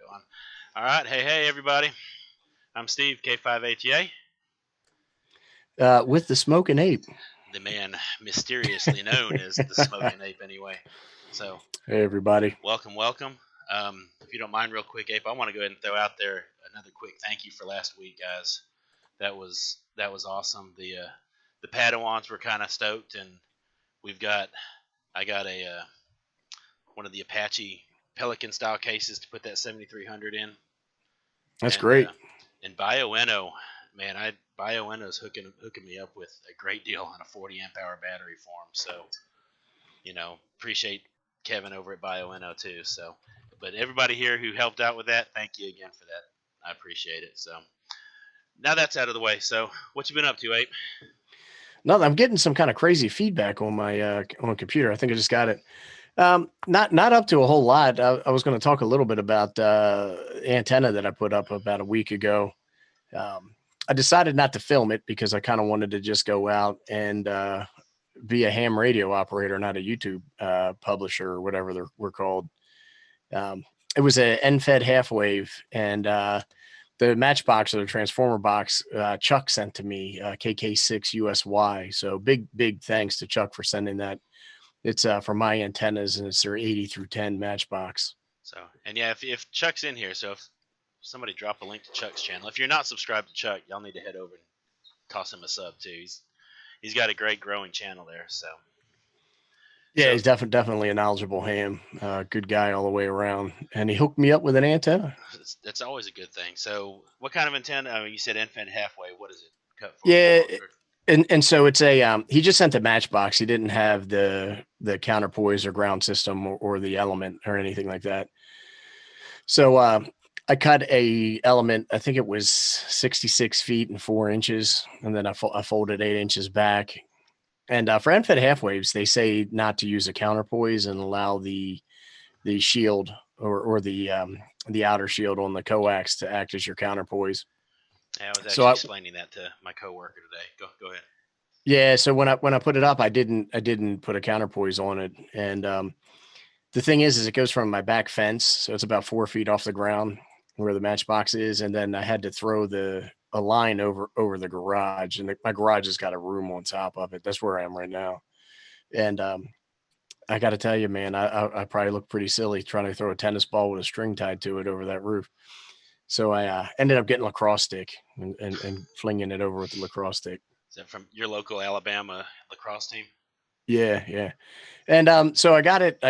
going. All right. Hey, everybody. I'm Steve, K5ATA. With the Smoking Ape. The man mysteriously known as the Smoking Ape, anyway. So, hey, everybody. Welcome. If you don't mind, real quick, Ape, I want to go ahead and throw out there another quick thank you for last week, guys. That was awesome. The Padawans were kind of stoked, and I got a one of the Apache Pelican style cases to put that 7300 in. That's great. And Bioenno, man, Bioenno's hooking me up with a great deal on a 40 amp hour battery for him. So, appreciate Kevin over at Bioenno too. So, but everybody here who helped out with that, thank you again for that. I appreciate it. So, now that's out of the way. So, what you been up to, Ape? No, I'm getting some kind of crazy feedback on my on computer. I think I just got it. Not up to a whole lot. I was going to talk a little bit about antenna that I put up about a week ago. I decided not to film it because I kind of wanted to just go out and be a ham radio operator, not a YouTube publisher or whatever we're called. It was an end-fed half wave, and the matchbox or the transformer box Chuck sent to me, KK6USY. So big thanks to Chuck for sending that. It's for my antennas, and it's their 80 through 10 matchbox. So, and yeah, if Chuck's in here, so if somebody drop a link to Chuck's channel. If you're not subscribed to Chuck, y'all need to head over and toss him a sub too. He's got a great growing channel there. So yeah, he's definitely a knowledgeable ham. Good guy all the way around, and he hooked me up with an antenna. That's always a good thing. So, what kind of antenna? I mean, you said infant halfway. What is it cut for? Yeah. And so it's a he just sent a matchbox. He didn't have the counterpoise or ground system or the element or anything like that. So I cut a element. I think it was 66 feet and 4 inches, and then I folded 8 inches back. And for end-fed half waves, they say not to use a counterpoise and allow the shield or the outer shield on the coax to act as your counterpoise. Yeah, I was actually explaining that to my coworker today. Go ahead. Yeah, so when I put it up, I didn't put a counterpoise on it, and the thing is it goes from my back fence, so it's about 4 feet off the ground where the matchbox is, and then I had to throw a line over the garage, and my garage has got a room on top of it. That's where I am right now, and I got to tell you, man, I probably look pretty silly trying to throw a tennis ball with a string tied to it over that roof. So I ended up getting a lacrosse stick and flinging it over with the lacrosse stick. Is that from your local Alabama lacrosse team? Yeah. And so I got it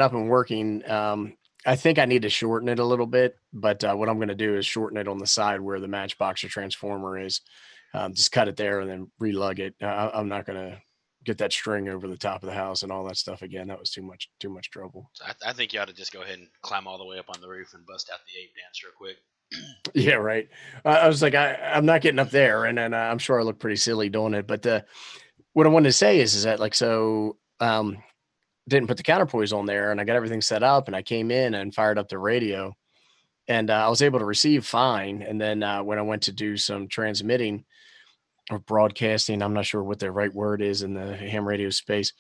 up and working. I think I need to shorten it a little bit, but what I'm going to do is shorten it on the side where the matchbox or transformer is. Just cut it there and then relug it. I'm not going to get that string over the top of the house and all that stuff again. That was too much trouble. I think you ought to just go ahead and climb all the way up on the roof and bust out the ape dance real quick. Yeah, right. I was like, I'm not getting up there, and then I'm sure I look pretty silly doing it. But what I wanted to say is that didn't put the counterpoise on there, and I got everything set up, and I came in and fired up the radio, and I was able to receive fine. And then when I went to do some transmitting or broadcasting, I'm not sure what the right word is in the ham radio space,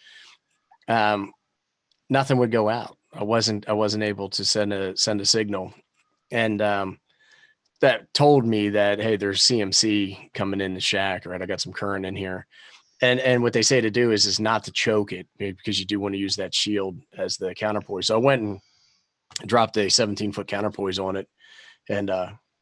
nothing would go out. I wasn't able to send a signal, and that told me that, hey, there's CMC coming in the shack, right? I got some current in here. And what they say to do is not to choke it, because you do want to use that shield as the counterpoise. So I went and dropped a 17-foot counterpoise on it, and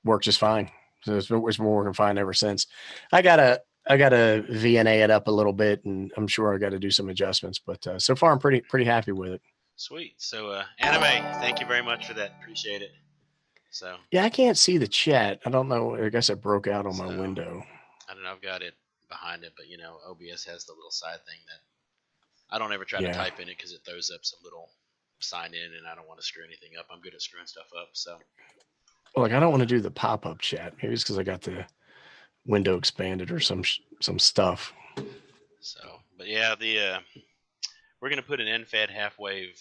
worked just fine. So it's been working fine ever since. I gotta VNA it up a little bit, and I'm sure I got to do some adjustments. But so far, I'm pretty happy with it. Sweet. So Anime, thank you very much for that. Appreciate it. So yeah, I can't see the chat. I don't know. I guess it broke out on my window. I don't know. I've got it behind it, but OBS has the little side thing that I don't ever try to type in it because it throws up some little sign in, and I don't want to screw anything up. I'm good at screwing stuff up. So I don't want to do the pop-up chat. Maybe it's because I got the window expanded or some stuff. So, but yeah, we're gonna put an end-fed half wave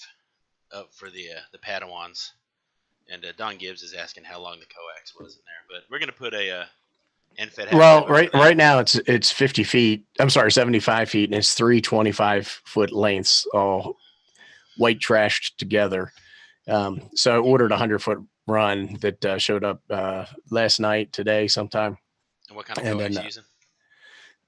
up for the Padawans. And Don Gibbs is asking how long the coax was in there, but we're going to put a end-fed. Well, right now it's 50 feet. I'm sorry, 75 feet, and it's 3 25-foot lengths, all white trashed together. So I ordered a 100-foot run that showed up last night, today, sometime. And what kind of And then coax you using?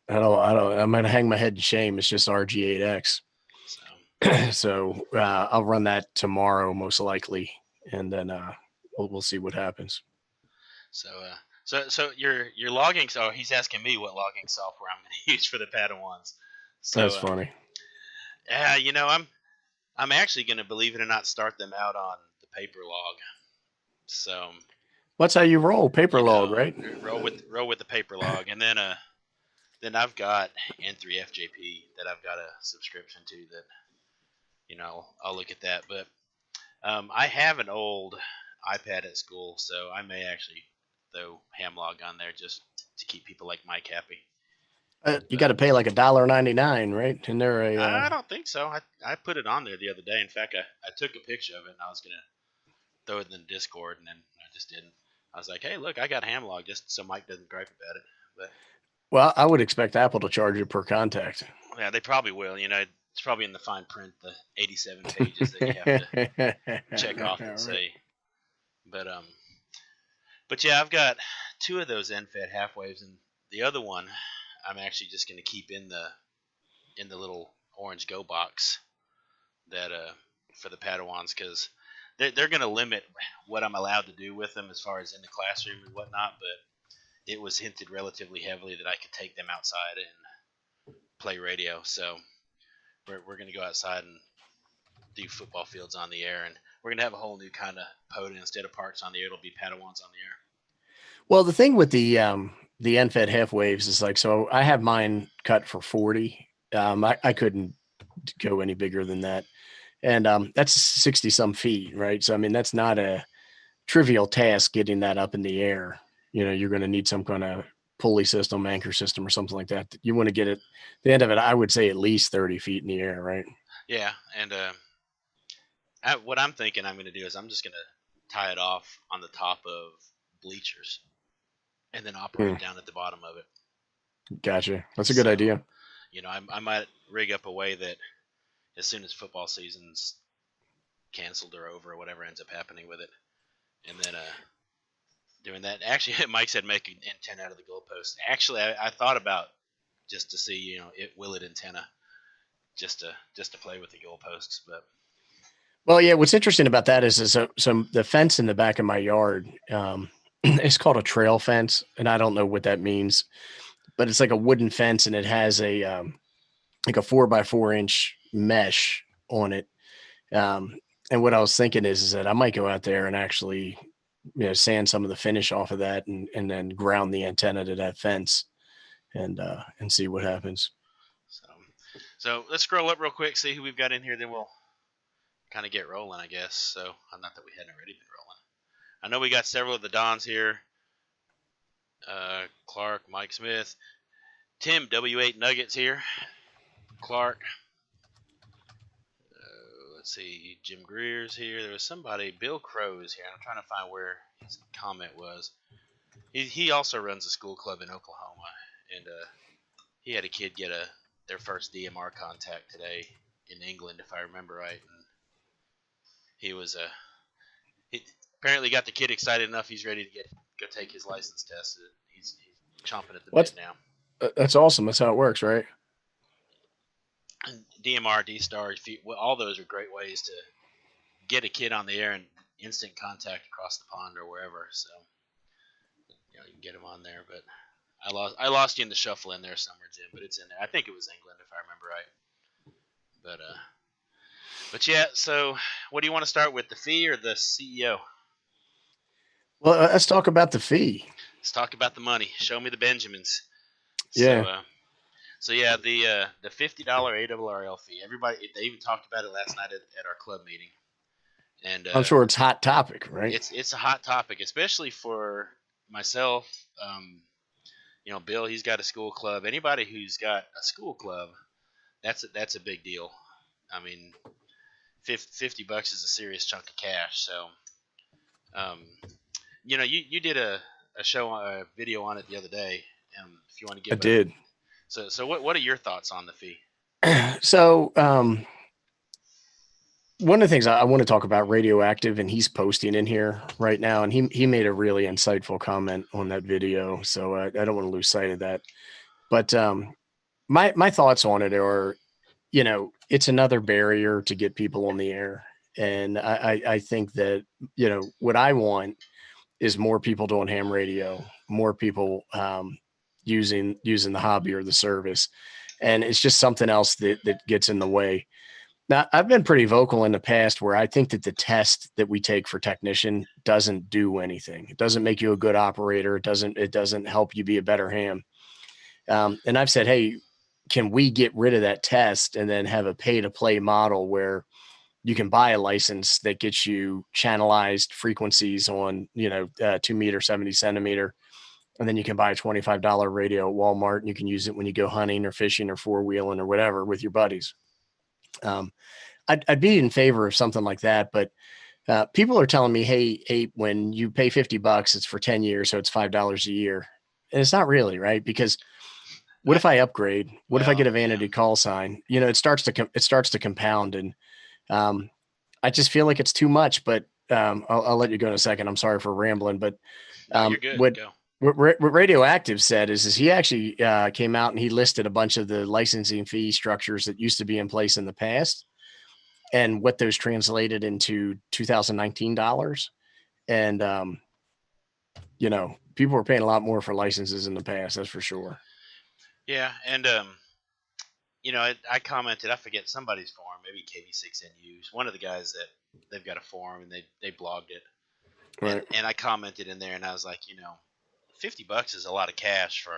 I'm gonna hang my head in shame. It's just RG8X. So, So I'll run that tomorrow, most likely, and then we'll see what happens. so your logging. So he's asking me what logging software I'm going to use for the Padawans. That's So funny. yeah, I'm actually going to, believe it or not, start them out on the paper log. So What's how you roll? Paper log, right? roll with the paper log, and then I've got N3FJP that I've got a subscription to that I'll look at that. But I have an old iPad at school, so I may actually throw Hamlog on there just to keep people like Mike happy. You got to pay like $1.99, right? And they're I don't think so. I put it on there the other day. In fact, I took a picture of it and I was gonna throw it in the Discord, and then I just didn't. I was like, hey, look, I got Hamlog just so Mike doesn't gripe about it. But well, I would expect Apple to charge you per contact. yeah, they probably will. It's probably in the fine print, the 87 pages that you have to check off and say. But yeah, I've got two of those NFET half waves, and the other one I'm actually just going to keep in the little orange Go box that for the Padawans, because they're going to limit what I'm allowed to do with them as far as in the classroom and whatnot. But it was hinted relatively heavily that I could take them outside and play radio. So we're going to go outside and do football fields on the air, and we're going to have a whole new kind of podium. Instead of Parks on the air, it'll be Padawans on the air. Well, the thing with the NFET half waves is like, so I have mine cut for 40. I couldn't go any bigger than that. And that's 60 some feet, right? So, I mean, that's not a trivial task getting that up in the air. You're going to need some kind of pulley system, anchor system, or something like that. You want to get it, the end of it, I would say at least 30 feet in the air, right? Yeah, and what I'm thinking I'm going to do is I'm just going to tie it off on the top of bleachers and then operate down at the bottom of it. Gotcha. That's a good idea. I might rig up a way that as soon as football season's canceled or over or whatever ends up happening with it, and then doing that. Actually, Mike said make an antenna out of the goalpost. Actually, I thought about just to see, will it antenna, just to play with the goalposts. But well, yeah, what's interesting about that is so the fence in the back of my yard, it's called a trail fence, and I don't know what that means, but it's like a wooden fence, and it has a like a 4x4-inch mesh on it. And what I was thinking is that I might go out there and actually, sand some of the finish off of that, and then ground the antenna to that fence, and see what happens. So let's scroll up real quick, see who we've got in here, then we'll kind of get rolling, I guess. So not that we hadn't already been rolling. I know we got several of the Dons here. Clark, Mike Smith, Tim W8 Nuggets here. Clark. Let's see, Jim Greer's here. There was somebody, Bill Crow's here. I'm trying to find where his comment was. He also runs a school club in Oklahoma, and he had a kid get their first DMR contact today in England, if I remember right. And he was he apparently got the kid excited enough. He's ready to go take his license test. He's chomping at the bit now. That's awesome. That's how it works, right? And DMR, D-Star, all those are great ways to get a kid on the air and instant contact across the pond or wherever. So you can get him on there. But I lost you in the shuffle in there somewhere, Jim. But it's in there. I think it was England, if I remember right. But yeah. So what do you want to start with, the fee or the CEO? Well, let's talk about the fee. Let's talk about the money. Show me the Benjamins. Yeah. So yeah, the $50 ARRL fee. Everybody, they even talked about it last night at our club meeting. And I'm sure it's a hot topic, right? It's a hot topic, especially for myself. Bill, he's got a school club. Anybody who's got a school club, that's a big deal. I mean, $50 is a serious chunk of cash. So, you did a video on it the other day. If you want to give, I did. So what are your thoughts on the fee? So, one of the things I want to talk about radioactive, and he's posting in here right now, and he made a really insightful comment on that video, so I don't want to lose sight of that. But my thoughts on it are, it's another barrier to get people on the air, and I think that what I want is more people doing ham radio, more people using the hobby or the service, and it's just something else that gets in the way. Now, I've been pretty vocal in the past where I think that the test that we take for technician doesn't do anything. It doesn't make you a good operator. It doesn't help you be a better ham. And I've said, hey, can we get rid of that test and then have a pay to play model where you can buy a license that gets you channelized frequencies on, 2 meter, 70 centimeter. And then you can buy a $25 radio at Walmart and you can use it when you go hunting or fishing or four wheeling or whatever with your buddies. Um, I'd be in favor of something like that, but people are telling me, hey, when you pay $50, it's for 10 years. So it's $5 a year. And it's not really, right? Because what I, if I upgrade? What if I get well, a yeah, vanity call sign? It starts to compound, and I just feel like it's too much. But I'll let you go in a second. I'm sorry for rambling, but no, you're good. what Go. what Radioactive said is he actually came out and he listed a bunch of the licensing fee structures that used to be in place in the past and what those translated into 2019 dollars. And people were paying a lot more for licenses in the past. That's for sure. Yeah, and I commented. I forget somebody's forum, maybe KB6NU's. One of the guys that they've got a forum and they blogged it, and Right. and I commented in there, and I was like, $50 is a lot of cash for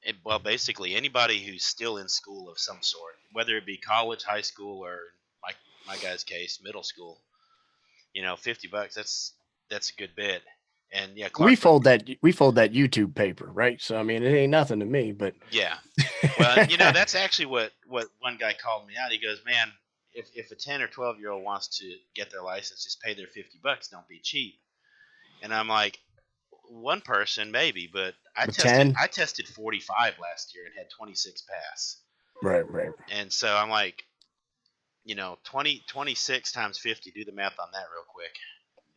it. Well, basically anybody who's still in school of some sort, whether it be college, high school, or my guy's case, middle school. $50. That's a good bit. And yeah, we Clark. fold that we fold that YouTube paper, right? So I mean, it ain't nothing to me, but Yeah. Well, that's actually what one guy called me out. He goes, "Man, if a 10 or 12-year-old wants to get their license, just pay their $50. Don't be cheap." And I'm like, one person maybe, but I but tested 10, I tested 45 last year and had 26 pass. right. And so I'm like, 26 times 50. Do the math on that real quick.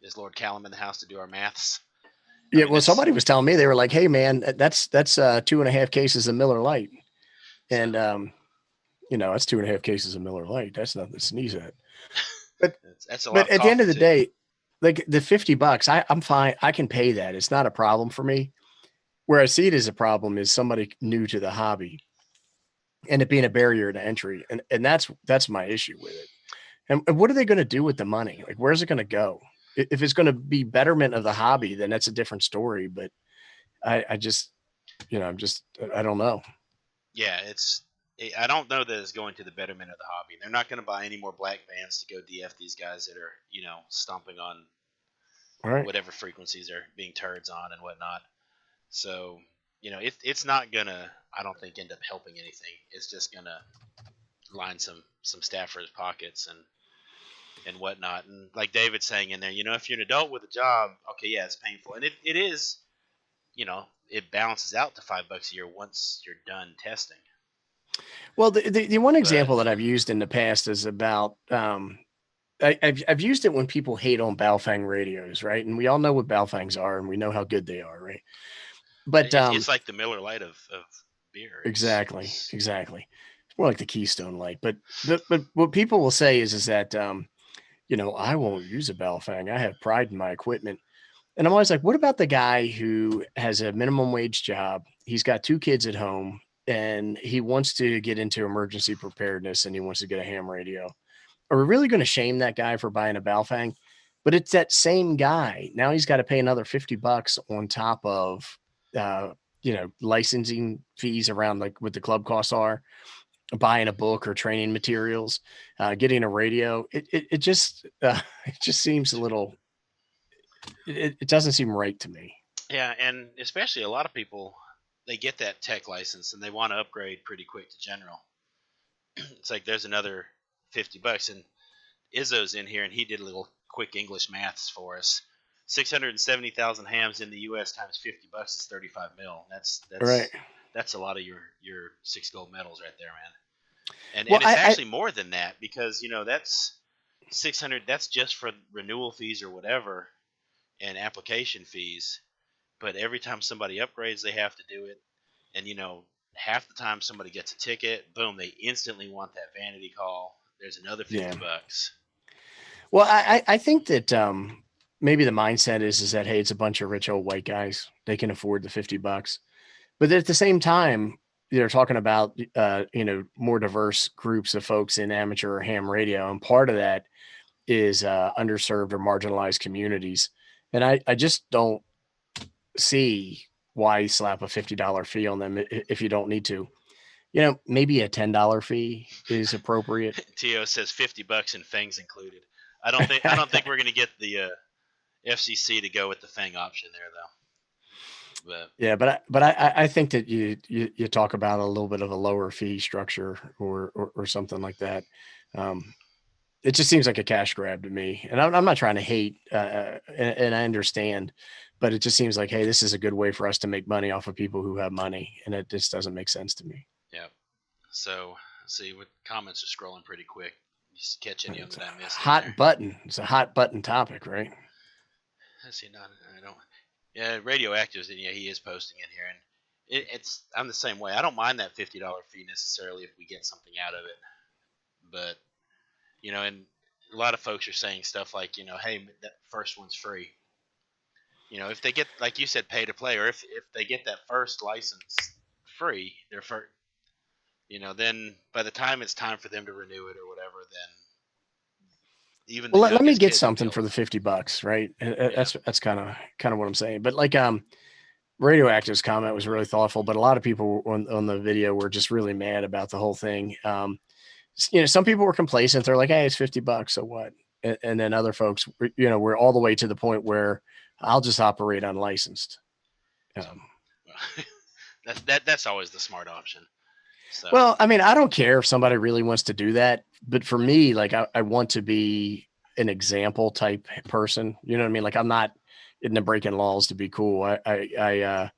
Is Lord Callum in the house to do our maths? I Yeah, mean, well, it's somebody was telling me, they were like, "Hey, man, that's 2.5 cases of Miller Lite," so and that's 2.5 cases of Miller Lite. That's nothing to sneeze at. But that's a lot but of at the end coffee of the too. day, like the $50, I'm fine. I can pay that. It's not a problem for me. Where I see it as a problem is somebody new to the hobby and it being a barrier to entry, and that's my issue with it. And what are they going to do with the money? Like, where's it going to go? If it's going to be betterment of the hobby, then that's a different story. But I just, I don't know. Yeah, I don't know that it's going to the betterment of the hobby. They're not going to buy any more black vans to go DF these guys that are stomping on All right. whatever frequencies they're being turds on and whatnot. So it's not gonna, I don't think, end up helping anything. It's just gonna line some staffers' pockets and whatnot. And like David's saying in there, if you're an adult with a job, okay, yeah, it's painful, and it is, it balances out to $5 a year once you're done testing. Well, the one But example that I've used in the past is about I've used it when people hate on Baofeng radios, right? And we all know what Baofengs are, and we know how good they are, right? But it's like the Miller Lite of beer. exactly, exactly. It's more like the Keystone Light. But what people will say is that I won't use a Baofeng. I have pride in my equipment. And I'm always like, what about the guy who has a minimum wage job? He's got two kids at home and he wants to get into emergency preparedness and he wants to get a ham radio. Are we really going to shame that guy for buying a Baofeng? But it's that same guy. Now he's got to pay another $50 on top of, licensing fees around like what the club costs are, buying a book or training materials, getting a radio. It just, it just seems a little, it doesn't seem right to me. Yeah, and especially a lot of people, they get that tech license and they want to upgrade pretty quick to general. It's like there's another $50, and Izzo's in here and he did a little quick English maths for us. 670,000 hams in the U.S. times $50 is 35 mil. That's Right. that's that's a lot of your 6 gold medals right there, man. And Well, and it's actually more than that because that's $600. That's just for renewal fees or whatever, and application fees. But every time somebody upgrades, they have to do it. And half the time somebody gets a ticket, boom, they instantly want that vanity call. There's another Yeah. $50. Well, I think that maybe the mindset is that, hey, it's a bunch of rich old white guys. They can afford the $50. But at the same time, they're talking about more diverse groups of folks in amateur or ham radio, and part of that is underserved or marginalized communities. And I just don't see why slap a $50 fee on them if you don't need to. Maybe a $10 fee is appropriate. Tio says $50 and fangs included. I don't think we're gonna get the FCC to go with the fang option there though. But Yeah, but I think that you talk about a little bit of a lower fee structure or something like that. It just seems like a cash grab to me, and I'm not trying to hate, and I understand, but it just seems like, hey, this is a good way for us to make money off of people who have money, and it just doesn't make sense to me. yeah. So let's see, what comments are scrolling pretty quick. Just catch any of It's them a that I missed in there. hot button. It's a hot button topic, right? Let's see, not I don't. Yeah, radioactives. Yeah, he is posting in here, and it's I'm the same way. I don't mind that $50 fee necessarily if we get something out of it, but and a lot of folks are saying stuff like, hey, that first one's free. If they get, like you said, pay to play, or if they get that first license free, they're for, then by the time it's time for them to renew it or whatever, then even the Well, let me youngest get kids will be something able for to. the $50, right? Yeah, That's kind of what I'm saying. But like Radioactive's comment was really thoughtful, but a lot of people on the video were just really mad about the whole thing. Some people were complacent. They're like, hey, it's $50, so what? And then other folks, were all the way to the point where I'll just operate unlicensed. so Um, that's always the smart option. So well, I mean, I don't care if somebody really wants to do that, but for me, like I want to be an example type person. You know what I mean? Like I'm not into breaking laws to be cool. I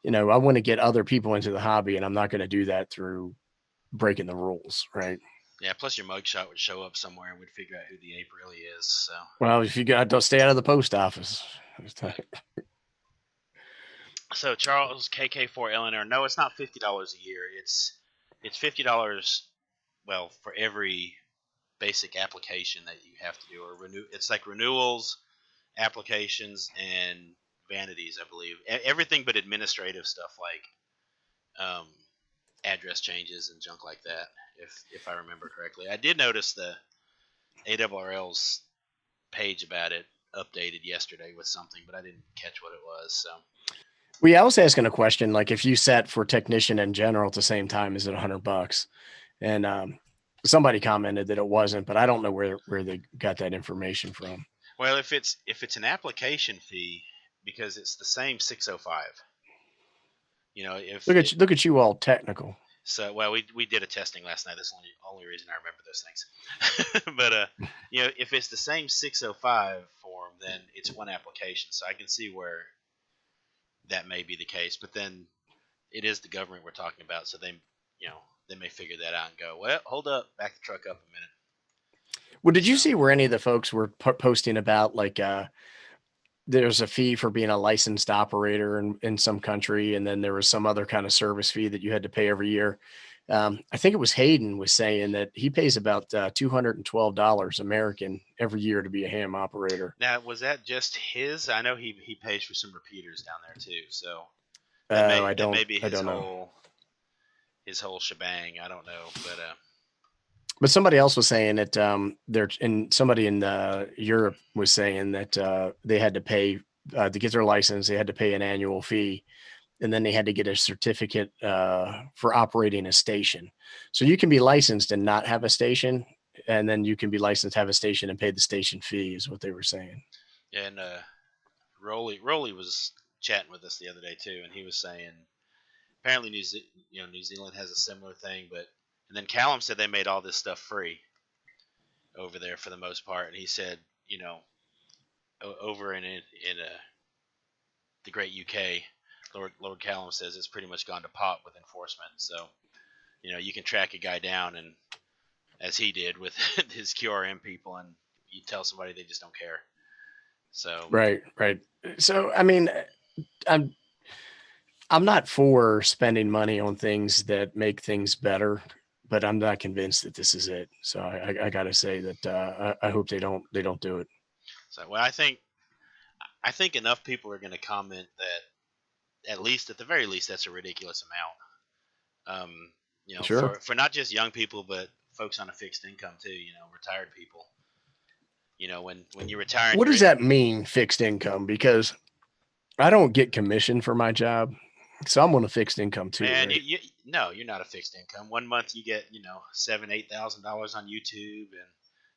want to get other people into the hobby, and I'm not going to do that through breaking the rules, right? yeah, plus your mugshot would show up somewhere and we'd figure out who the ape really is. So, Well, if you got, don't stay out of the post office. but so Charles KK4LNR. No, it's not $50 a year. It's $50. Well, for every basic application that you have to do or renew. It's like renewals, applications, and vanities, I believe. Everything but administrative stuff like address changes and junk like that. If I remember correctly, I did notice the ARRL's page about it updated yesterday with something, but I didn't catch what it was. So well, yeah, I was asking a question like if you set for technician in general at the same time, is it $100? And somebody commented that it wasn't, but I don't know where they got that information from. well, if it's an application fee because it's the same 605. If it, Look at you all technical. so well, we did a testing last night. That's the only reason I remember those things. But if it's the same 605 form, then it's one application. So I can see where that may be the case. But then it is the government we're talking about, so they may figure that out and go, well, hold up, back the truck up a minute. Well, did you So see where any of the folks were posting about like there's a fee for being a licensed operator in some country, and then there was some other kind of service fee that you had to pay every year. I think it was Hayden was saying that he pays about $212 American every year to be a ham operator. now, was that just his? I know he pays for some repeaters down there too. So I that don't may be I don't know. his whole shebang. I don't know, but But somebody else was saying that somebody in Europe was saying that they had to pay to get their license. They had to pay an annual fee, and then they had to get a certificate for operating a station. So you can be licensed and not have a station, and then you can be licensed, have a station, and pay the station fee. Is what they were saying. and Rolly was chatting with us the other day too, and he was saying apparently New Zealand has a similar thing, but and then Callum said they made all this stuff free over there for the most part, and he said over in the great UK, Lord Callum says it's pretty much gone to pot with enforcement. So you can track a guy down and as he did with his QRM people and you tell somebody, they just don't care. So Right. So I mean, I'm I'm not for spending money on things that make things better, but I'm not convinced that this is it. So I got to say that I hope they don't do it. so well, I think enough people are going to comment that at the very least that's a ridiculous amount. Sure. For not just young people but folks on a fixed income too. Retired people. When you retire and What does that mean, fixed income? Because I don't get commission for my job, so I'm on a fixed income too, man, right? no, you're not a fixed income. One month you get $7,000-8,000 on YouTube,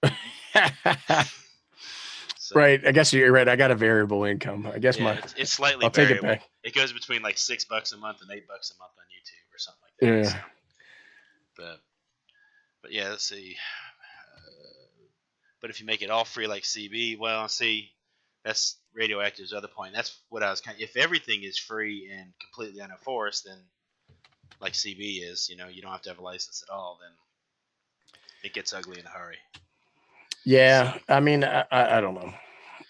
and so Right. I guess you're right. I got a variable income. I guess yeah, it's slightly I'll take it variable. back. It goes between like $6 a month and $8 a month on YouTube or something like that. Yeah. So, but but yeah, let's see. But if you make it all free like CB, well, see, that's Radioactive's other point. That's what I was if everything is free and completely unenforced, then like CB is, you don't have to have a license at all, then it gets ugly in a hurry. Yeah. So, I mean, I don't know.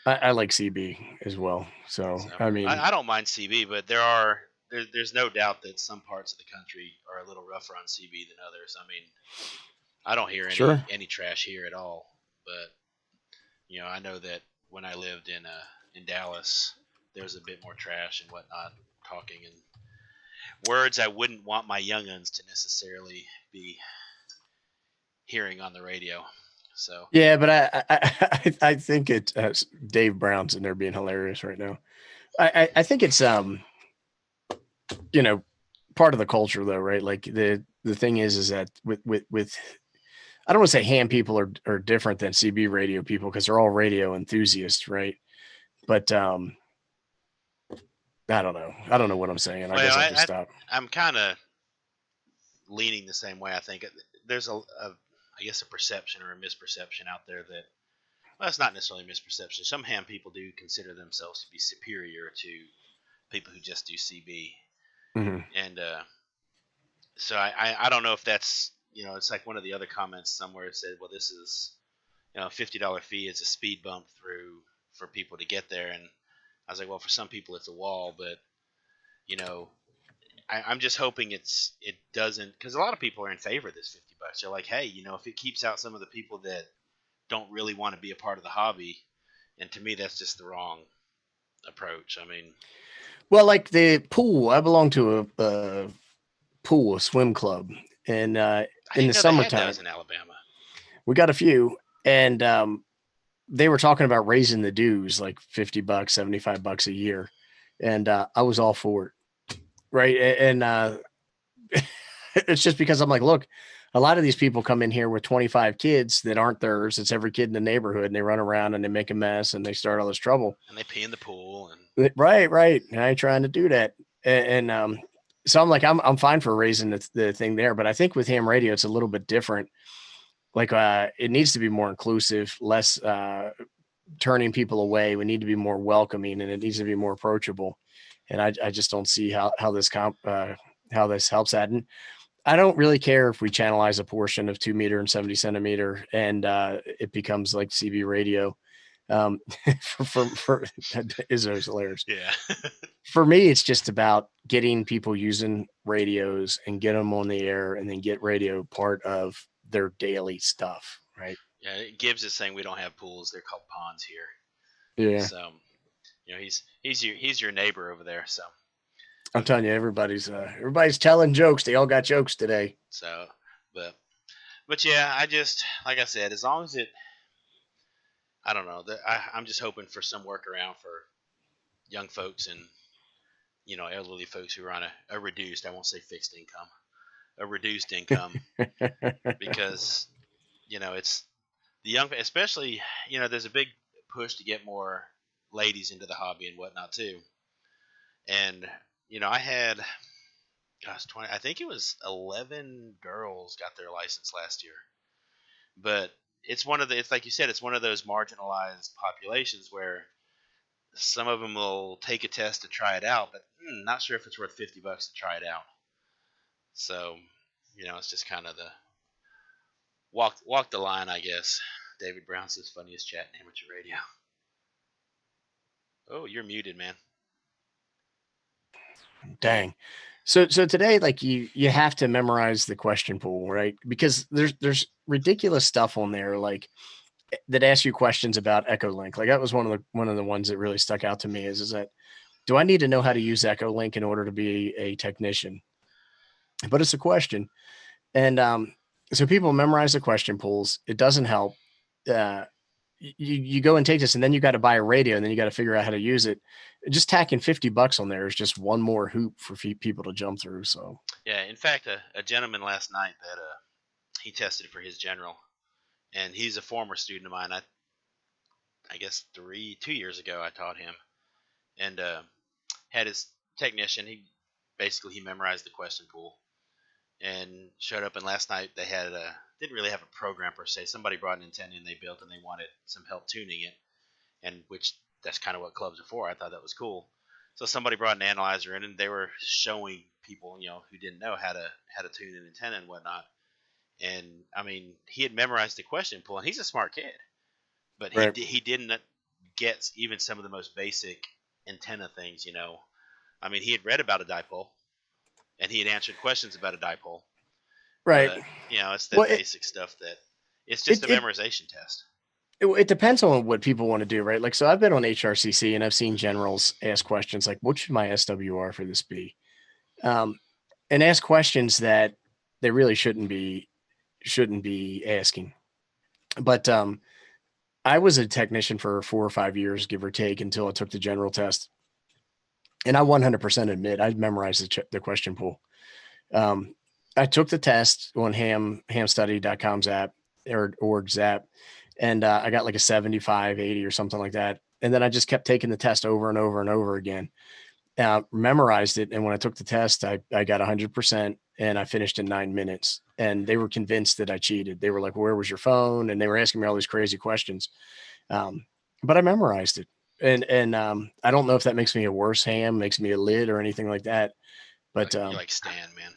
I like CB as well. So I mean, I don't mind CB, but there's no doubt that some parts of the country are a little rougher on CB than others. I mean, I don't hear sure. any trash here at all, but I know that when I lived in Dallas, there was a bit more trash and whatnot, talking and words I wouldn't want my younguns to necessarily be hearing on the radio. So Yeah, but I think it Dave Brown's in there being hilarious right now. I think it's you know part of the culture though, right? Like the thing is that with I don't want to say ham people are different than CB radio people because they're all radio enthusiasts, right? But I don't know. I don't know what I'm saying. I well, guess I'll just stop. I'm kind of leaning the same way. I think there's I guess a perception or a misperception out there that, well, it's not necessarily a misperception. Some ham people do consider themselves to be superior to people who just do CB, Mm-hmm. and so I don't know if that's, it's like one of the other comments somewhere said, well, this is, $50 fee is a speed bump through for people to get there, and I was like, well, for some people it's a wall, but you know I'm just hoping it doesn't, because a lot of people are in favor of this $50. They're like, hey, if it keeps out some of the people that don't really want to be a part of the hobby, and to me that's just the wrong approach. I mean, Well, like the pool, I belong to a pool, a swim club, and I in the didn't know they had summertime, those in Alabama. we got a few, and they were talking about raising the dues like $50, $75 a year, and I was all for it, right? And it's just because I'm like, look, a lot of these people come in here with 25 kids that aren't theirs. It's every kid in the neighborhood, and they run around and they make a mess and they start all this trouble. And they pee in the pool, and Right. And I ain't trying to do that. And so I'm like, I'm fine for raising the thing there, but I think with ham radio, it's a little bit different. Like, it needs to be more inclusive, less turning people away. We need to be more welcoming, and it needs to be more approachable. And I just don't see how this helps that. And I don't really care if we channelize a portion of 2 meter and 70 centimeter, and it becomes like CB radio. Um, for Izzo's hilarious. yeah. For me, it's just about getting people using radios and get them on the air, and then get radio part of their daily stuff, right? Yeah, Gibbs is saying we don't have pools; they're called ponds here. Yeah, So, he's your neighbor over there. So, I'm telling you, everybody's telling jokes. They all got jokes today. so, but yeah, I just, like I said, as long as I don't know, I'm just hoping for some workaround for young folks and elderly folks who are on a reduced, I won't say fixed income, a reduced income, because it's the young, especially, there's a big push to get more ladies into the hobby and whatnot too. And I had, gosh, 20, I think it was 11 girls got their license last year. But it's like you said, it's one of those marginalized populations where some of them will take a test to try it out, but not sure if it's worth $50 to try it out. So, it's just kind of the walk the line, I guess. David Brown says funniest chat in amateur radio. Oh, you're muted, man. Dang. So today, like you have to memorize the question pool, right? Because there's ridiculous stuff on there, like that asks you questions about Echolink. Like that was one of the ones that really stuck out to me is that do I need to know how to use Echolink in order to be a technician? But it's a question. And so people memorize the question pools. It doesn't help. You go and take this, and then you got to buy a radio, and then you got to figure out how to use it. Just tacking $50 on there is just one more hoop for people to jump through. So yeah, in fact, a gentleman last night that he tested for his general, and he's a former student of mine. I guess 2 years ago I taught him, and had his technician. He memorized the question pool and showed up. And last night they had didn't really have a program per se. Somebody brought an antenna in they built, and they wanted some help tuning it, and which that's kind of what clubs are for. I thought that was cool. So somebody brought an analyzer in, and they were showing people, who didn't know how to tune an antenna and whatnot. And I mean, he had memorized the question pool, and he's a smart kid, but right. he didn't get even some of the most basic antenna things. I mean, he had read about a dipole, and he had answered questions about a dipole. Right. But it's that Well, basic stuff that it's just a memorization test. It depends on what people want to do, right? Like, so I've been on HRCC and I've seen generals ask questions like, "What should my SWR for this be?" And ask questions that they really shouldn't be asking. But I was a technician for 4 or 5 years, give or take, until I took the general test, and I 100% admit I memorized the question pool. I took the test on hamstudy.com's app or org's app, and I got like a 75, 80 or something like that. And then I just kept taking the test over and over and over again. Memorized it. And when I took the test, I got 100% and I finished in 9 minutes. And they were convinced that I cheated. They were like, "Where was your phone?" And they were asking me all these crazy questions. But I memorized it. And I don't know if that makes me a worse ham, makes me a lid or anything like that. But You're like Stan, man.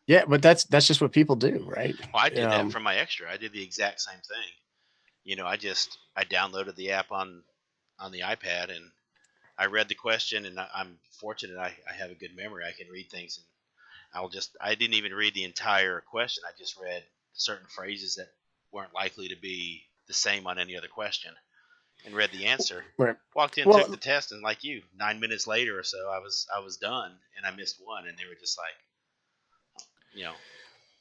yeah, but that's just what people do, right? Well, I did that from my extra. I did the exact same thing. I downloaded the app on the iPad, and I read the question, and I'm fortunate I have a good memory. I can read things, and I didn't even read the entire question. I just read certain phrases that weren't likely to be the same on any other question, and read the answer. Right. Walked in, took the test, and like 9 minutes later or so, I was done, and I missed one, and they were just like,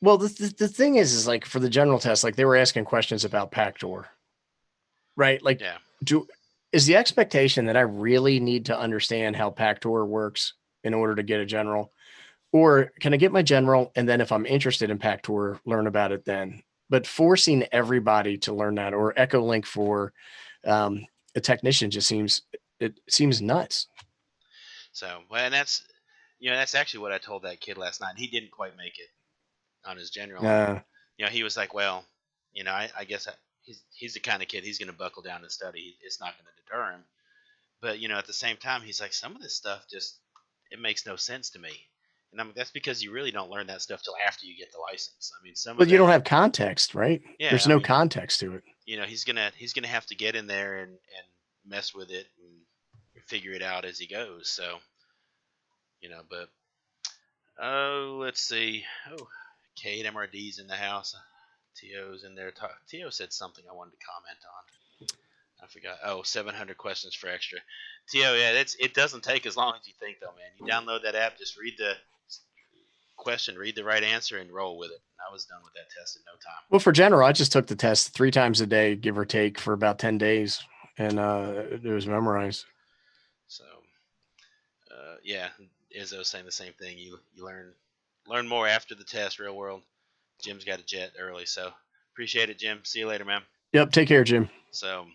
Well, the thing is like for the general test, like they were asking questions about Pactor, right? Like, yeah. Is the expectation that I really need to understand how Pactor works in order to get a general? Or can I get my general, and then if I'm interested in Pactor, learn about it then? But forcing everybody to learn that, or Echolink for a technician, just seems nuts. So, well, and that's actually what I told that kid last night. He didn't quite make it on his general. He was like, "Well, I guess he's the kind of kid, he's going to buckle down and study. It's not going to deter him." But at the same time, he's like, "Some of this stuff it makes no sense to me." And that's because you really don't learn that stuff till after you get the license. I mean, but you don't have context, right? Yeah, there's no context to it. He's gonna have to get in there and mess with it and figure it out as he goes. So, but let's see. Oh, Kate MRD's in the house. T.O.'s in there. T.O. said something I wanted to comment on. I forgot. Oh, 700 questions for extra. T.O., yeah, it doesn't take as long as you think, though, man. You download that app, just read the question, read the right answer, and roll with it. I was done with that test in no time. Well, for general, I just took the test 3 times a day, give or take, for about 10 days, and it was memorized. So, yeah, Izzo's saying the same thing. You learn more after the test, real world. Jim's got a jet early, so appreciate it, Jim. See you later, man. Yep, take care, Jim. So,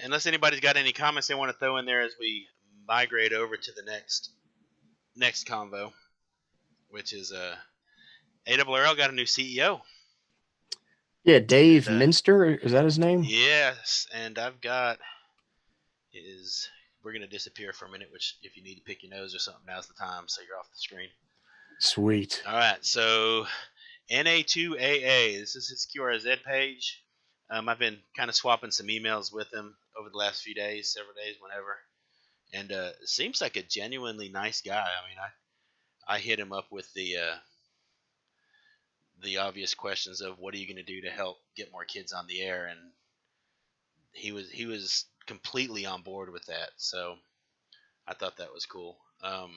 unless anybody's got any comments they want to throw in there as we migrate over to the next convo, which is ARRL got a new CEO. Yeah, Dave Minster, is that his name? Yes, and I've got his. We're gonna disappear for a minute, which if you need to pick your nose or something, now's the time, so you're off the screen. Sweet. All right, so NA2AA. This is his QRZ page. I've been kind of swapping some emails with him over the last few days, several days, whenever, and seems like a genuinely nice guy. I mean, I hit him up with the obvious questions of what are you going to do to help get more kids on the air, and he was completely on board with that. So I thought that was cool. I'm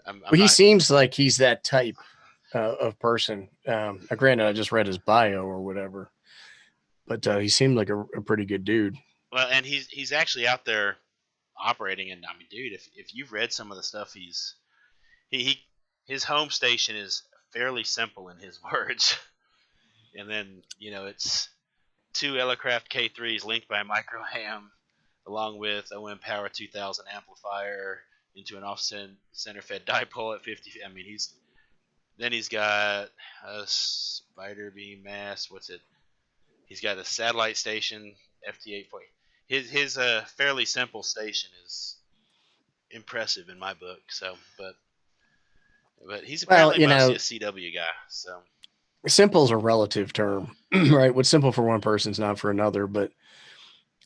Well, he not. seems like he's that type of person. Granted, I just read his bio or whatever, but he seemed like a pretty good dude. Well, and he's actually out there operating. And I mean, dude, if you've read some of the stuff he his home station is fairly simple in his words, and then it's two Elecraft K3s linked by a micro ham, along with OM Power 2000 amplifier into an offset center fed dipole at 50. I mean, he's got a spider beam mass. What's it? He's got a satellite station FT840. His fairly simple station is impressive in my book. So, but he's Well, apparently mostly a CW guy. So simple is a relative term, right? What's simple for one person is not for another. But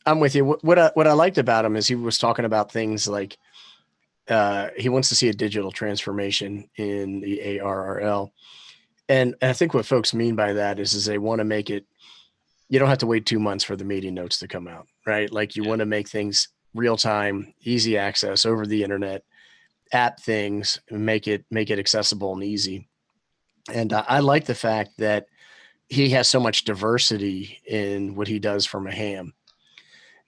I'm with you. What I liked about him is he was talking about things like he wants to see a digital transformation in the ARRL, and I think what folks mean by that is they want to make it. You don't have to wait 2 months for the meeting notes to come out, right? Like you want to make things real time, easy access over the internet, app things, and make it accessible and easy. And I like the fact that he has so much diversity in what he does from a ham,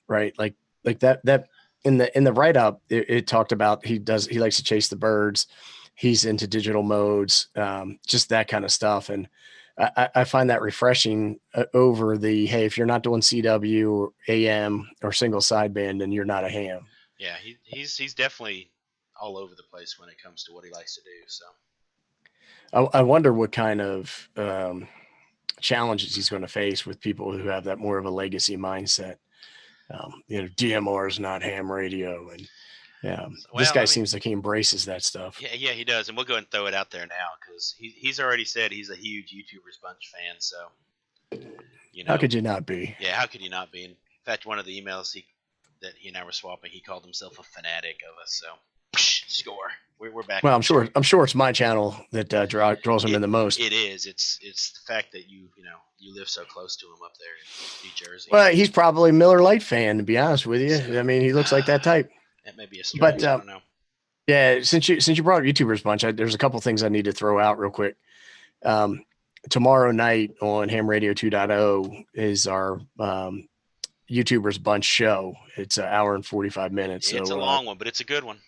right? Like that in the write up, it talked about he likes to chase the birds. He's into digital modes, just that kind of stuff. And I find that refreshing over the, hey, if you're not doing CW or AM or single sideband, then you're not a ham. yeah, he's definitely all over the place when it comes to what he likes to do. So I wonder what kind of challenges he's going to face with people who have that more of a legacy mindset. DMR is not ham radio, and this well, guy I mean, seems like he embraces that stuff. yeah, he does, and we'll go and throw it out there now because he's already said he's a huge YouTubers Bunch fan. So How could you not be? yeah, how could you not be? In fact, one of the emails that he and I were swapping, he called himself a fanatic of us. So score, we're back. Well, I'm sure it's my channel that draws him in the most. It is. It's the fact that you live so close to him up there in New Jersey. Well, he's probably a Miller Lite fan, to be honest with you. So, I mean, he looks like that type. That may be a stretch. But I don't know. yeah, since you brought up YouTubers Bunch, there's a couple things I need to throw out real quick. Tomorrow night on Ham Radio 2.0 is our YouTubers Bunch show. It's an hour and 45 minutes. It's a long one, but it's a good one.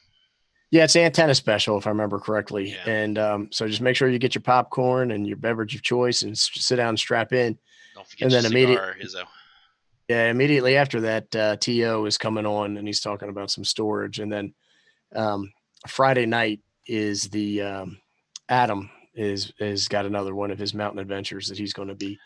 Yeah, it's antenna special, if I remember correctly. Yeah. And so just make sure you get your popcorn and your beverage of choice and sit down and strap in. Don't forget your cigar, Izzo. Yeah, immediately after that, T.O. is coming on and he's talking about some storage. And then Friday night is the Adam is got another one of his mountain adventures that he's going to be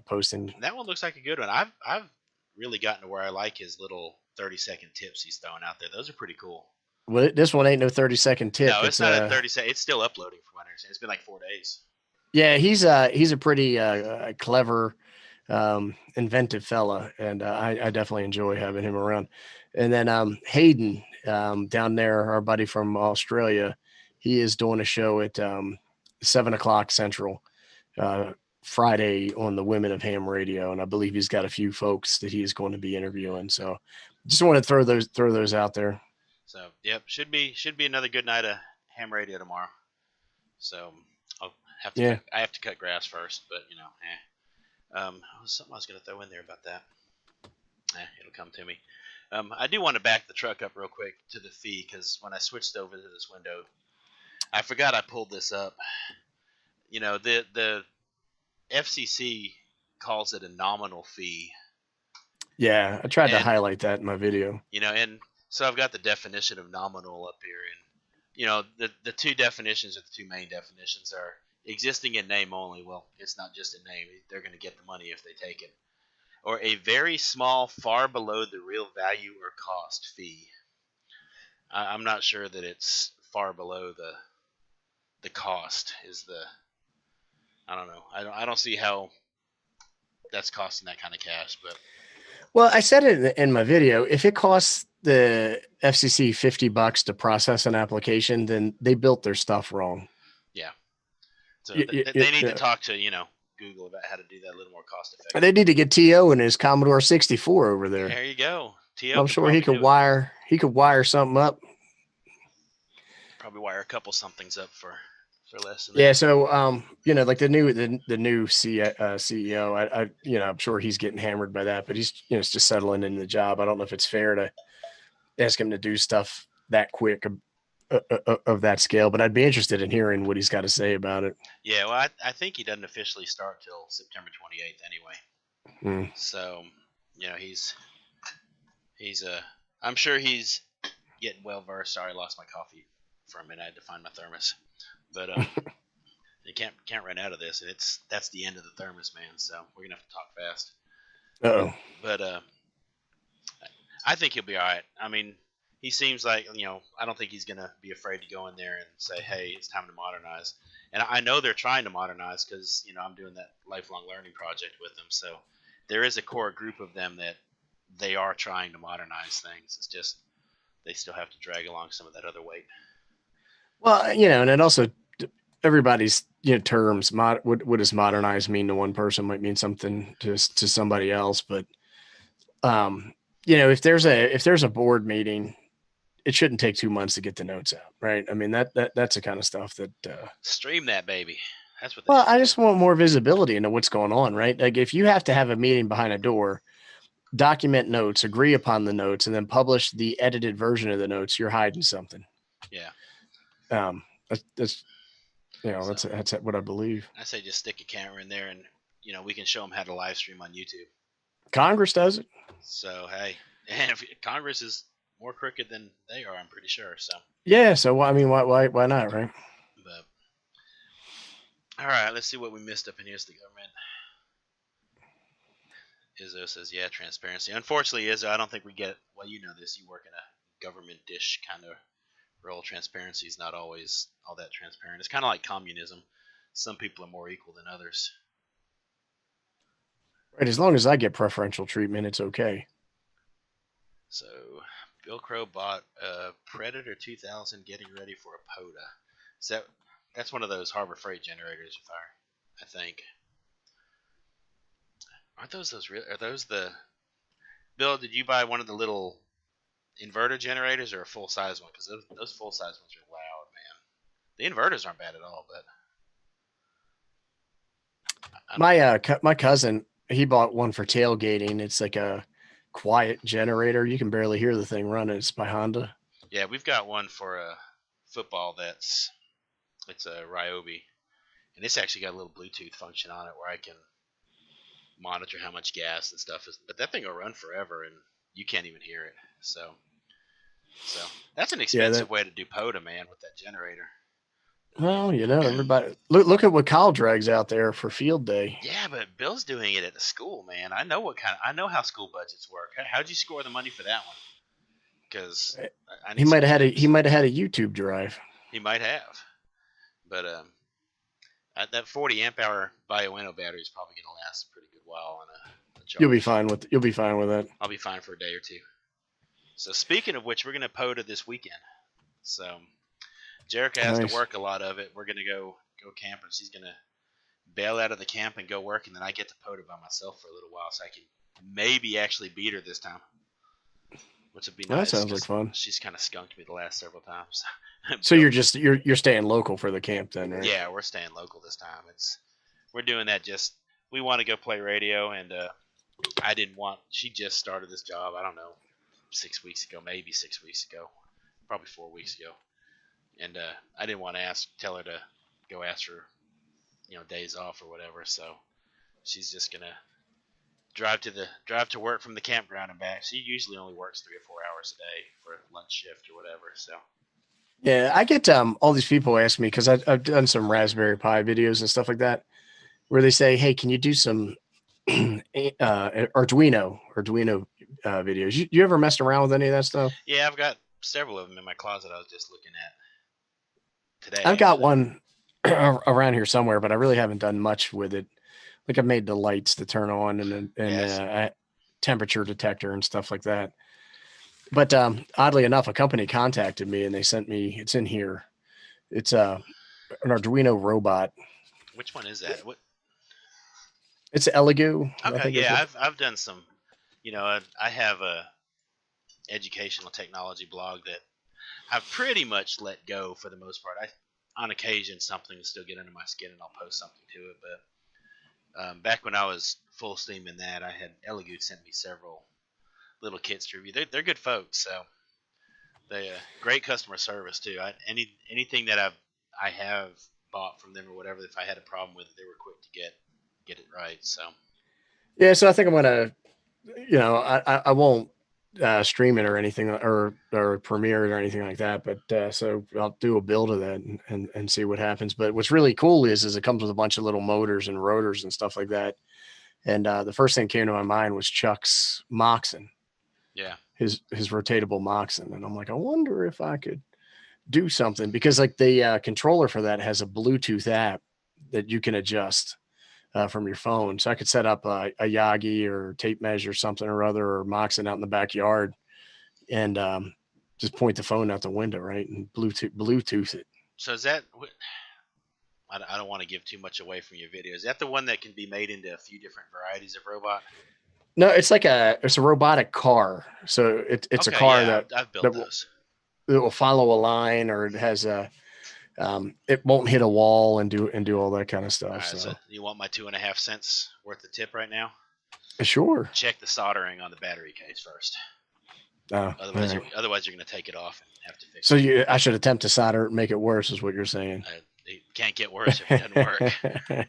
posting. That one looks like a good one. I've really gotten to where I like his little 30-second tips he's throwing out there. Those are pretty cool. Well, this one ain't no 30-second tip. No, it's not a 30-second. It's still uploading from what I understand. It's been like 4 days. Yeah, he's a pretty clever, inventive fella, and I definitely enjoy having him around. And then Hayden down there, our buddy from Australia, he is doing a show at 7:00 Central Friday on the Women of Ham Radio, and I believe he's got a few folks that he is going to be interviewing. So just want to throw those out there. So yep, should be another good night of ham radio tomorrow. So I'll have to I have to cut grass first, but something I was gonna throw in there about that. It'll come to me. I do want to back the truck up real quick to the fee because when I switched over to this window, I forgot I pulled this up. The FCC calls it a nominal fee. Yeah, I tried to highlight that in my video. And so I've got the definition of nominal up here, and the two definitions or the two main definitions are existing in name only. Well, it's not just a name; they're going to get the money if they take it. Or a very small, far below the real value or cost fee. I'm not sure that it's far below the cost is the. I don't know. I don't see how that's costing that kind of cash. But Well, I said it in my video. If it costs the FCC $50 to process an application, then they built their stuff wrong. yeah, so they need to talk to Google about how to do that a little more cost effective. They need to get T.O. and his Commodore 64 over there. There you go. T.O. I'm sure he could wire something up. Probably wire a couple somethings up for less than Yeah, that. so like the new CEO, I'm sure he's getting hammered by that, but he's it's just settling in the job. I don't know if it's fair to ask him to do stuff that quick of that scale, but I'd be interested in hearing what he's got to say about it. Yeah, well, I think he doesn't officially start till September 28th anyway. So he's I'm sure he's getting well versed. Sorry, I lost my coffee for a minute. I had to find my thermos, but you can't run out of this, and that's the end of the thermos, man. So we're gonna have to talk fast. Uh-oh. But I think he'll be all right. I mean, he seems like I don't think he's gonna be afraid to go in there and say, "Hey, it's time to modernize." And I know they're trying to modernize because I'm doing that lifelong learning project with them. So there is a core group of them that they are trying to modernize things. It's just they still have to drag along some of that other weight. Well, and it also everybody's terms. What does modernize mean to one person might mean something to somebody else. But if there's a board meeting, it shouldn't take 2 months to get the notes out, right? I mean that's the kind of stuff that stream that baby. That's what. Well, I just want more visibility into what's going on, right? Like if you have to have a meeting behind a door, document notes, agree upon the notes, and then publish the edited version of the notes, you're hiding something. Yeah. That's that's what I believe. I say just stick a camera in there, and we can show them how to live stream on YouTube. Congress does it. So hey, and if Congress is more crooked than they are, I'm pretty sure. So yeah. So I mean, why not, right? But all right, let's see what we missed up in here's the government. Izzo says, yeah, transparency. Unfortunately, Izzo, I don't think we get. Well, you know this. You work in a government dish kind of role. Transparency is not always all that transparent. It's kind of like communism. Some people are more equal than others. Right. As long as I get preferential treatment, it's okay. So, Bill Crow bought a Predator 2000 getting ready for a POTA. So that's one of those Harbor Freight generators, I think. Aren't those real? Are those the? Bill, did you buy one of the little inverter generators or a full size one? Because those full size ones are loud, man. The inverters aren't bad at all, but my cousin, he bought one for tailgating. It's like a quiet generator. You can barely hear the thing running. It's by Honda. Yeah, we've got one for a football it's a Ryobi, and it's actually got a little Bluetooth function on it where I can monitor how much gas and stuff is. But that thing will run forever, and you can't even hear it. So that's an expensive way to do POTA, man, with that generator. Well, everybody look at what Kyle drags out there for field day. Yeah, but Bill's doing it at the school, man. I know how school budgets work. How'd you score the money for that one? Because he might have had a YouTube drive. He might have, but that 40 amp hour Bioenno battery is probably going to last a pretty good while on a charge. You'll be fine with that. I'll be fine for a day or two. So speaking of which, we're going to POTA this weekend. So Jerica has to work a lot of it. We're going to go camp, and she's going to bail out of the camp and go work, and then I get to POTA by myself for a little while, so I can maybe actually beat her this time, which would be nice. That sounds like fun. She's kind of skunked me the last several times. So you're staying local for the camp then, right? Yeah, we're staying local this time. We're doing that we want to go play radio, and I didn't want. She just started this job. I don't know, 6 weeks ago, maybe 6 weeks ago, probably 4 weeks ago, and I didn't want to tell her to go ask for, days off or whatever. So she's just gonna drive to work from the campground and back. She usually only works 3 or 4 hours a day for a lunch shift or whatever. So. Yeah, I get all these people ask me because I've done some Raspberry Pi videos and stuff like that, where they say, "Hey, can you do some Arduino videos?" You ever messed around with any of that stuff? Yeah, I've got several of them in my closet. I was just looking at today. I've got one around here somewhere, but I really haven't done much with it. like I made the lights to turn on and Yes. temperature detector and stuff like that. But oddly enough, a company contacted me and they sent me. It's in here. It's an Arduino robot. Which one is that? What? It's Elegoo, I Okay, think is yeah, what. I've done some. I have a educational technology blog that I've pretty much let go for the most part. On occasion, something will still get under my skin, and I'll post something to it. But back when I was full steam in that, I had Elegoo sent me several little kits to review. They're good folks, so they great customer service too. Anything that I have bought from them or whatever, if I had a problem with it, they were quick to get it right. So Yeah, so I think I'm gonna, I won't stream it or anything or premiere it or anything like that. But so I'll do a build of that and see what happens. But what's really cool is it comes with a bunch of little motors and rotors and stuff like that. And the first thing that came to my mind was Chuck's Moxon, yeah, his rotatable Moxon, and I'm like, I wonder if I could do something because like the controller for that has a Bluetooth app that you can adjust from your phone. So I could set up a Yagi or tape measure something or other or Moxon out in the backyard and just point the phone out the window, right, and Bluetooth it. so is that? I don't want to give too much away from your video. Is that the one that can be made into a few different varieties of robot? No, it's a robotic car. So it's a Okay, car yeah, I've built that those. it will follow a line or it has a it won't hit a wall and do all that kind of All stuff. right, so So you want my 2.5 cents worth of tip right now? sure. Check the soldering on the battery case first. All Otherwise, right. otherwise you're going to take it off and have to fix So it. I should attempt to solder it, make it worse, is what you're saying. It can't get worse if it doesn't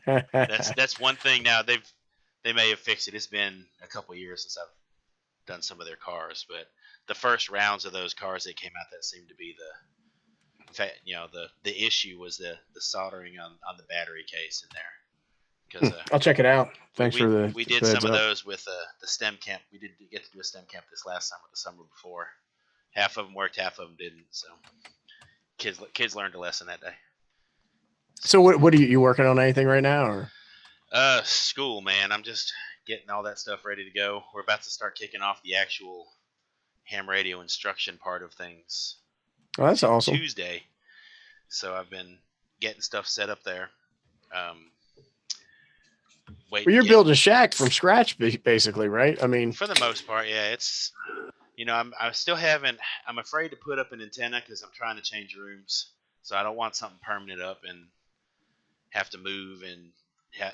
work. That's one thing. Now they may have fixed it. It's been a couple years since I've done some of their cars, but the first rounds of those cars that came out, that seemed to be the issue was the soldering on the battery case in there. Because I'll check it out. Thanks for we did the heads some of up. those with the STEM camp. We did get to do a STEM camp this last summer, the summer before. Half of them worked, half of them didn't. So kids learned a lesson that day. So what are you working on anything right now or? School, man. I'm just getting all that stuff ready to go. We're about to start kicking off the actual ham radio instruction part of things Oh, that's awesome. Tuesday. So I've been getting stuff set up there. Well, you're building a shack from scratch, basically, right? I mean, for the most part, yeah. It's I still haven't. I'm afraid to put up an antenna because I'm trying to change rooms, so I don't want something permanent up and have to move and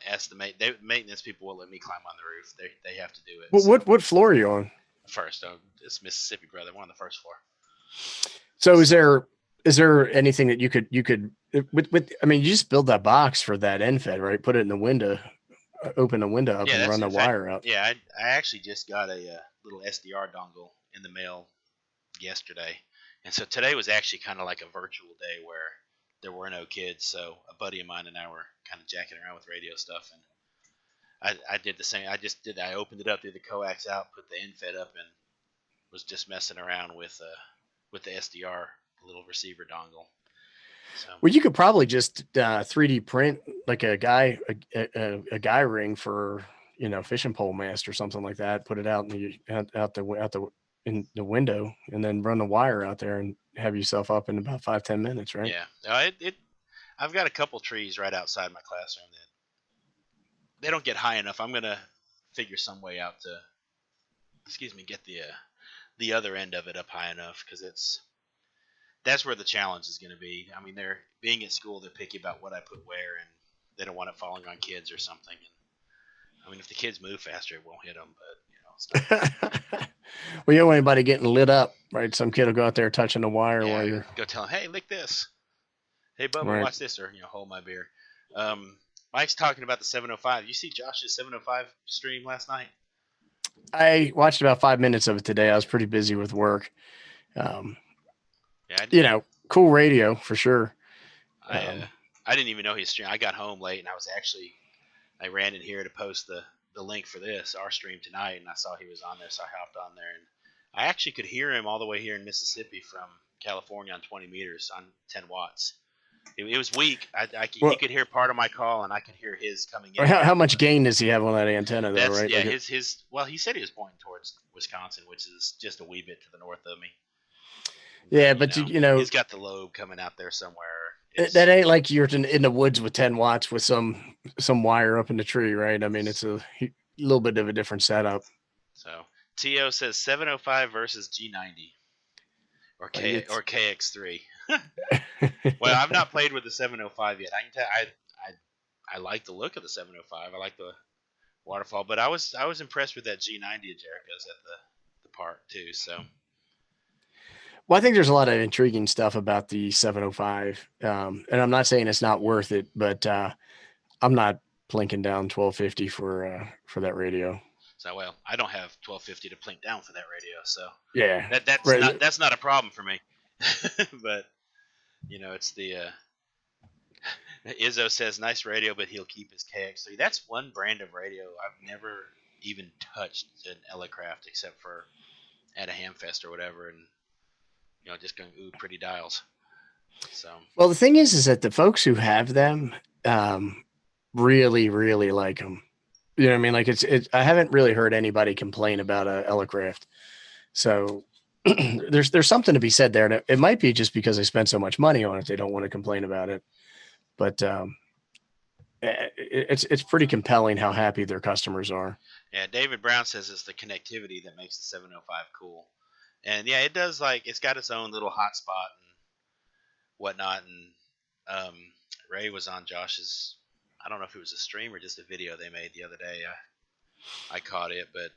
estimate. Maintenance people won't let me climb on the roof. They have to do it. Well, so. what floor are you on? First, it's Mississippi, brother. We're on the first floor. So is there anything that you could with I mean, you just build that box for that end fed, right? Put it in the window, open the window up, Yeah, and that's run the in fact. wire out. Yeah, I actually just got a little SDR dongle in the mail yesterday, and so today was actually kind of like a virtual day where there were no kids. So a buddy of mine and I were kind of jacking around with radio stuff, and I did the same. I opened it up, threw the coax out, put the infed up, and was just messing around with the SDR little receiver dongle. So. Well, you could probably just 3D print like a guy ring for fishing pole mast or something like that. Put it out in the window, and then run the wire out there and have yourself up in about 5-10 minutes, right? Yeah, I've got a couple trees right outside my classroom that they don't get high enough. I'm gonna figure some way out to, get the other end of it up high enough because that's where the challenge is going to be. I mean, they're being at school, they're picky about what I put where, and they don't want it falling on kids or something. And I mean, if the kids move faster, it won't hit them. But well, you don't want anybody getting lit up, right? Some kid will go out there touching the wire yeah, while you're go tell them, hey, lick this. Hey, Bubba, right. watch this, or hold my beer. Mike's talking about the 705. You see Josh's 705 stream last night? I watched about 5 minutes of it today. I was pretty busy with work. Yeah, cool radio for sure. I didn't even know he streamed. I got home late, and I ran in here to post the link for our stream tonight, and I saw he was on there, so I hopped on there, and I actually could hear him all the way here in Mississippi from California on 20 meters on 10 watts. It was weak. He Well, could hear part of my call, and I could hear his coming in or and how out. much But gain does he have on that antenna, though? that's Right? yeah. Like, His well, he said he was pointing towards Wisconsin, which is just a wee bit to the north of me. yeah, But but you know, he's got the lobe coming out there somewhere. that It's ain't like you're in the woods with 10 watts with some wire up in the tree, right? I mean, it's a little bit of a different setup. so To says 705 versus G90 or Like it's KX3. Well, I've not played with the 705 yet. I can tell I like the look of the 705. I like the waterfall, but I was impressed with that G90 of Jericho's at the park too. So well, I think there's a lot of intriguing stuff about the 705, and I'm not saying it's not worth it, but I'm not plinking down 1250 for that radio. well, I don't have 1250 to plink down for that radio, so Yeah, that's right. not a problem for me. But it's the Izzo says nice radio, but he'll keep his KX3. That's one brand of radio I've never even touched an Elecraft except for at a Hamfest or whatever, and just going pretty dials. So Well, the thing is that the folks who have them really, really like them. You know what I mean? Like it's. I haven't really heard anybody complain about a Elecraft. So there's something to be said there. And it might be just because they spend so much money on it, they don't want to complain about it. But it's pretty compelling how happy their customers are. yeah, David Brown says it's the connectivity that makes the 705 cool, and yeah, it does. Like it's got its own little hotspot and whatnot. And Ray was on Josh's. I don't know if it was a stream or just a video they made the other day. I caught it, but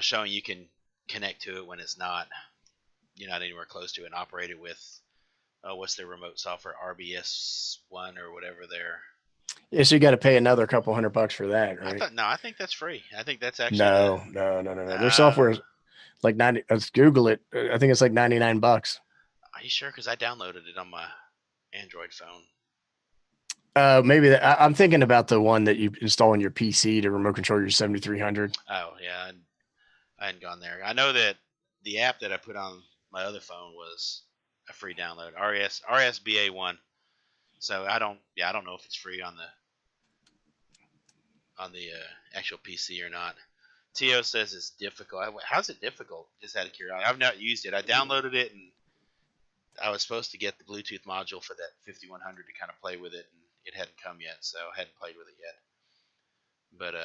showing you can connect to it when it's not you're not anywhere close to it and operate it with what's their remote software, RBS1 or whatever their. Yeah, so you got to pay another couple $100 for that, right? I think that's free. I think that's actually No. Their software is like 90. Let's Google it. I think it's like $99. Are you sure? Because I downloaded it on my Android phone. Maybe I'm thinking about the one that you install on your PC to remote control your 7300. Oh yeah, I hadn't gone there. I know that the app that I put on my other phone was a free download, RSBA1. So I don't know if it's free on the actual PC or not. To says it's difficult. How's it difficult? Just out of curiosity, I've not used it. I downloaded it and I was supposed to get the Bluetooth module for that 5100 to kind of play with it, and it hadn't come yet, so I hadn't played with it yet. But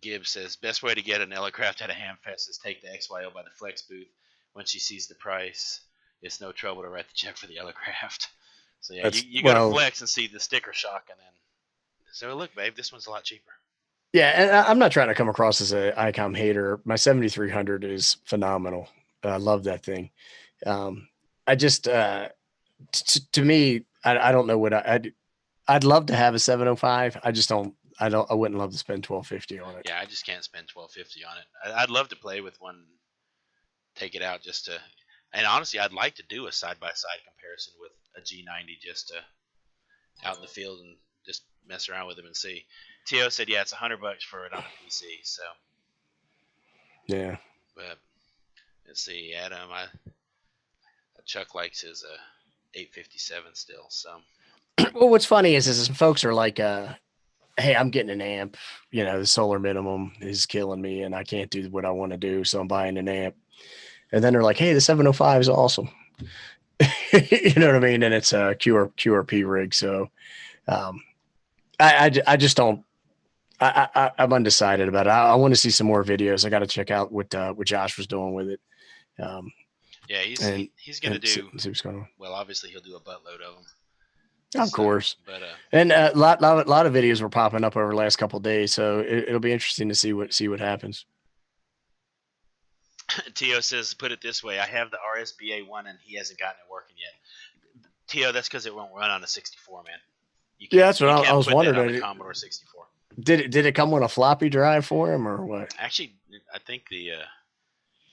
Gibbs says best way to get an Elecraft at a Hamfest is take the XYO by the Flex booth. When she sees the price, it's no trouble to write the check for the Elecraft. So yeah, you go to Flex and see the sticker shock, and then look, babe, this one's a lot cheaper. Yeah, and I'm not trying to come across as an ICOM hater. My 7300 is phenomenal. I love that thing. I just to me, I don't know what I'd love to have a 705. I just don't. I wouldn't love to spend 1250 on it. Yeah, I just can't spend 1250 on it. I'd love to play with one, take it out just to, and honestly, I'd like to do a side by side comparison with a G90 just to out in the field and just mess around with them and see. To said, yeah, it's $100 for it on a PC. So yeah, but let's see, Adam. Chuck likes his 857 still. So well, what's funny is some folks are like, hey, I'm getting an amp. The solar minimum is killing me, and I can't do what I want to do, so I'm buying an amp. And then they're like, hey, the 705 is awesome. You know what I mean? And it's a QRP rig. So I just don't. I'm undecided about it. I want to see some more videos. I got to check out what Josh was doing with it. Yeah, he's gonna do. See what's going on. Well, obviously he'll do a buttload of them. Of course, but and a lot of videos were popping up over the last couple of days, so it'll be interesting to see what happens. Tio says, put it this way: I have the RSBA one, and he hasn't gotten it working yet. Tio, that's because it won't run on a 64, man. Yeah, that's what I was wondering. On the Commodore 64. Did it come with a floppy drive for him or what? Actually, I think the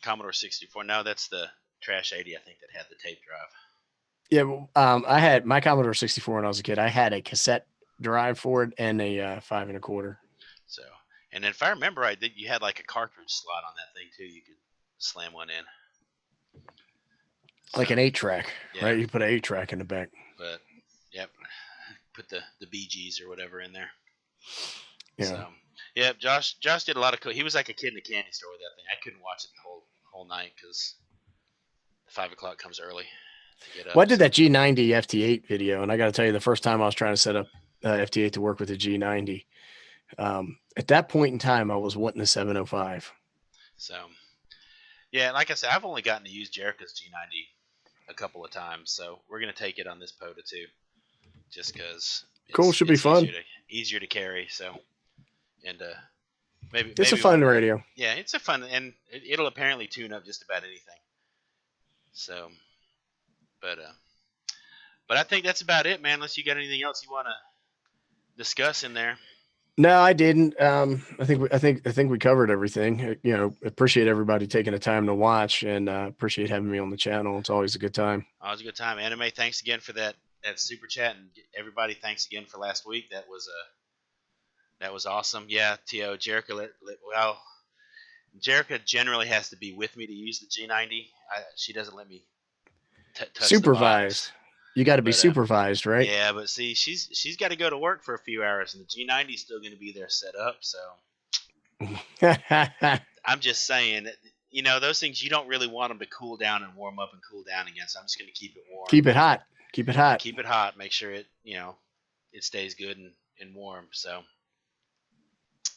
Commodore 64. No, that's the Trash 80. I think that had the tape drive. Yeah, I had my Commodore 64 when I was a kid. I had a cassette drive for it and a 5 1/4. So, and if I remember right, you had like a cartridge slot on that thing too. You could slam one in. Like So, an 8-track, yeah, right? You put an 8-track in the back. but yep, put the BGs or whatever in there. Yeah. So, yeah, Josh did a lot of. He was like a kid in a candy store with that thing. I couldn't watch it the whole night because 5 o'clock comes early to get Well, I up. did So that G90 FT8 video, and I got to tell you, the first time I was trying to set up FT8 to work with the G90, at that point in time, I was wanting the 705. So, yeah, like I said, I've only gotten to use Jerica's G90 a couple of times, so we're gonna take it on this POTA too, just because Cool, it's should be fun. easier to carry. So, and maybe It's a fun radio. Yeah, it's a fun, and it'll apparently tune up just about anything. So, but I think that's about it, man. Unless you got anything else you want to discuss in there. No, I didn't. I think we covered everything. Appreciate everybody taking the time to watch, and appreciate having me on the channel. It's always a good time. Always a good time. Anime, thanks again for that super chat, and everybody, thanks again for last week. That was awesome. Yeah, T.O. Jerica, well, Jerica generally has to be with me to use the G90. She doesn't let me touch supervised. The box. You got to be supervised, right? Yeah, but see, she's got to go to work for a few hours, and the G90 is still going to be there set up. So I'm just saying, those things you don't really want them to cool down and warm up and cool down again. So I'm just going to keep it warm. Keep it hot. Keep it hot. Keep it hot. Make sure it it stays good and warm. So.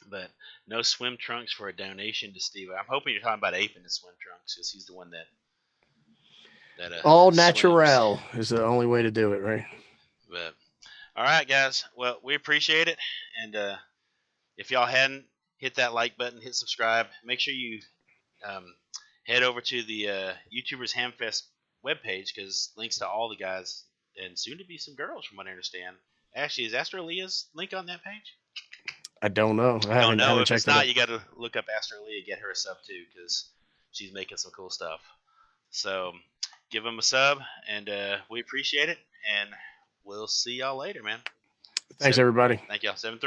But no swim trunks for a donation to Steve. I'm hoping you're talking about Ape in the swim trunks because he's the one that all natural is the only way to do it, right? But all right, guys. Well, we appreciate it, and if y'all hadn't hit that like button, hit subscribe. Make sure you head over to the YouTubers Hamfest webpage because links to all the guys and soon to be some girls, from what I understand. Actually, is Astralea's link on that page? I don't know. I don't know. If checked it's not, you got to look up Astralea, get her a sub too, because she's making some cool stuff. So give them a sub, and we appreciate it. And we'll see y'all later, man. Thanks, everybody. Thank y'all. 7-3.